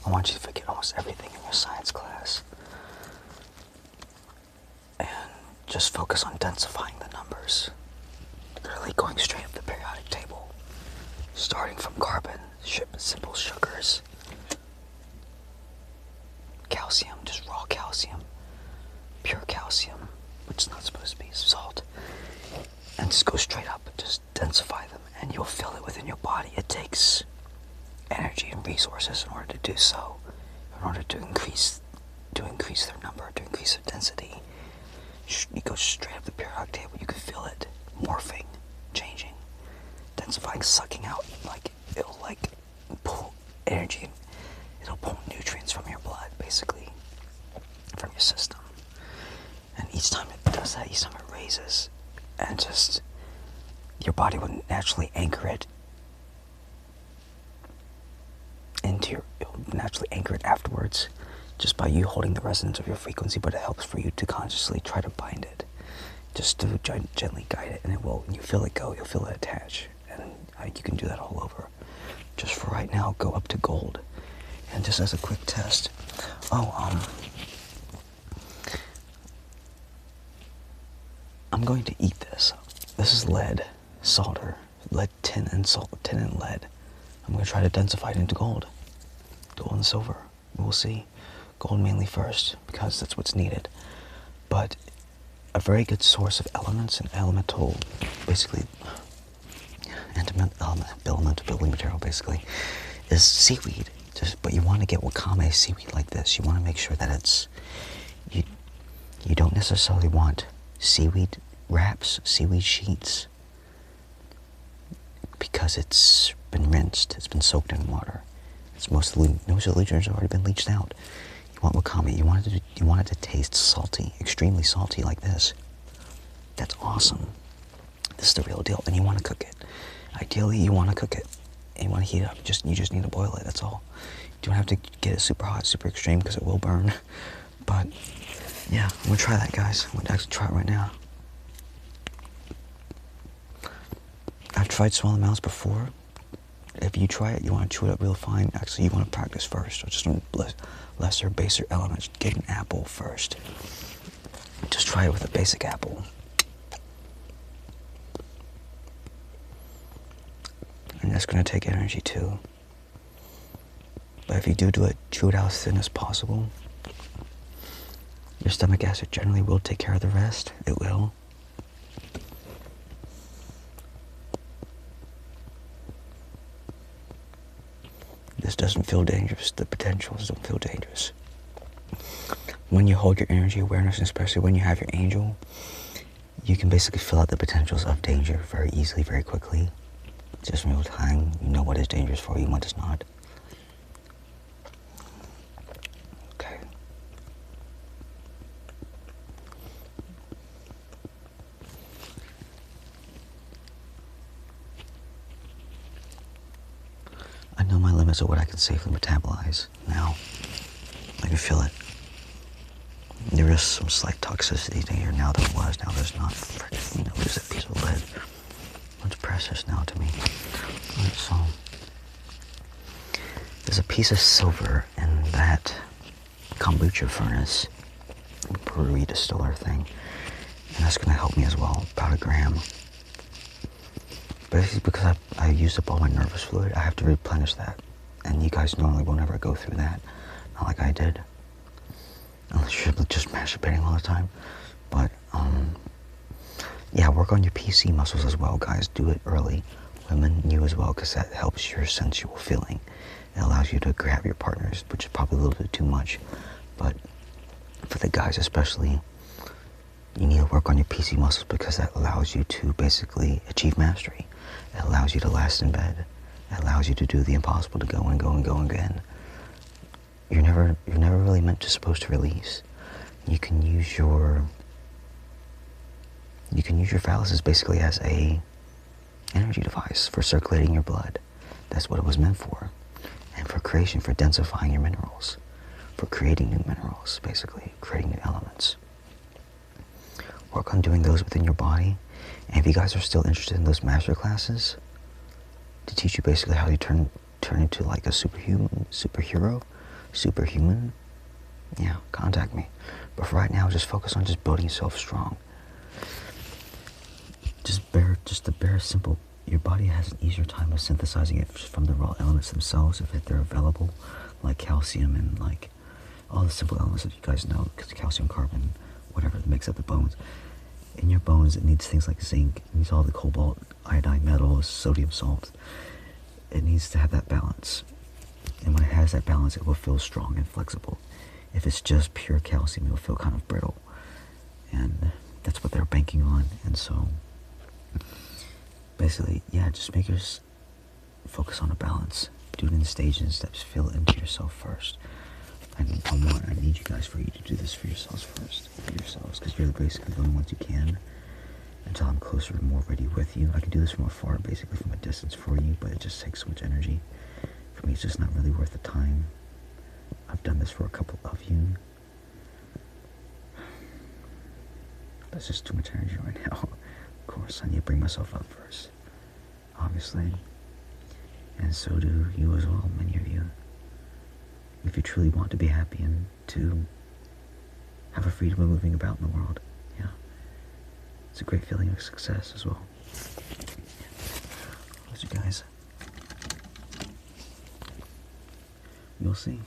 I want you to forget almost everything in your science class. And just focus on densifying the numbers. Literally going straight up the periodic table. Starting from carbon, simple sugars. Calcium, just raw calcium. Pure calcium, which is not supposed to be salt. And just go straight up and just densify them, and you'll feel it within your body. It takes energy and resources in order to do so, in order to increase their number, to increase their density. You go straight up the periodic table, you can feel it morphing, changing, densifying, sucking out. Like it'll pull energy, it'll pull nutrients from your blood, basically, from your system. And each time it does that, each time it raises, and just your body would naturally anchor it it'll naturally anchor it afterwards, just by you holding the resonance of your frequency. But it helps for you to consciously try to bind it, just to gently guide it, and it will. When you feel it go, you'll feel it attach, and you can do that all over. Just for right now, go up to gold, and just as a quick test. I'm going to eat this. This is lead, solder, lead, tin, and salt, tin and lead. I'm going to try to densify it into gold and silver. We'll see. Gold mainly first, because that's what's needed. But a very good source of elements and elemental, basically, elemental building material, basically, is seaweed. But you want to get wakame seaweed like this. You want to make sure that it's, you don't necessarily want seaweed wraps, seaweed sheets, because it's been rinsed, it's been soaked in water. Most of the nutrients have already been leached out. You want wakame, you want it to taste salty, extremely salty like this. That's awesome. This is the real deal, and you want to cook it. Ideally, you want to cook it, and you want to heat it up. You just need to boil it, that's all. You don't have to get it super hot, super extreme, because it will burn. But, yeah, I'm going to try that, guys. I'm going to actually try it right now. I've tried small amounts before. If you try it, you want to chew it up real fine. Actually, you want to practice first. So just lesser, baser elements. Get an apple first. Just try it with a basic apple. And that's going to take energy too. But if you do it, chew it out as thin as possible. Your stomach acid generally will take care of the rest. It will. This doesn't feel dangerous. The potentials don't feel dangerous. When you hold your energy awareness, and especially when you have your angel, you can basically fill out the potentials of danger very easily, very quickly. Just in real time, you know what is dangerous for you and what is not. Okay. I know my limits of what I can safely metabolize now. I can feel it. There is some slight toxicity here now. There was, now there's not. Freaking, lose that piece of lead. What's precious now to me? Alright, so there's a piece of silver in that kombucha furnace, brewery distiller thing, and that's going to help me as well, about 1 gram. Basically, because I used up all my nervous fluid, I have to replenish that. And you guys normally will never go through that. Not like I did. Unless you're just masturbating all the time. But, yeah, work on your PC muscles as well, guys. Do it early. Women, you as well, because that helps your sensual feeling. It allows you to grab your partners, which is probably a little bit too much. But for the guys especially, you need to work on your PC muscles, because that allows you to basically achieve mastery. It allows you to last in bed. It allows you to do the impossible, to go and go and go again. You're never really supposed to release. You can use your phalluses basically as a energy device for circulating your blood. That's what it was meant for. And for creation, for densifying your minerals, for creating new minerals, basically creating new elements. Work on doing those within your body. And if you guys are still interested in those master classes to teach you basically how you turn into like a superhero, superhuman, yeah, contact me. But for right now, just focus on just building yourself strong. Just the bare simple, your body has an easier time of synthesizing it from the raw elements themselves if they're available, like calcium and like all the simple elements that you guys know, because calcium, carbon, whatever that makes up the bones. In your bones, it needs things like zinc, it needs all the cobalt, iodine metals, sodium salt. It needs to have that balance. And when it has that balance, it will feel strong and flexible. If it's just pure calcium, it will feel kind of brittle. And that's what they're banking on. And so, basically, yeah, just make your focus on a balance. Do it in stages and steps. Feel it into yourself first. I need you guys for you to do this for yourselves first. For yourselves, because you're basically the only ones who can. Until I'm closer and more ready with you. I can do this from afar, basically from a distance for you, but it just takes so much energy. For me, it's just not really worth the time. I've done this for a couple of you. That's just too much energy right now. Of course, I need to bring myself up first. Obviously. And so do you as well, many of you. If you truly want to be happy and to have a freedom of moving about in the world, yeah. It's a great feeling of success as well. So guys, you'll see.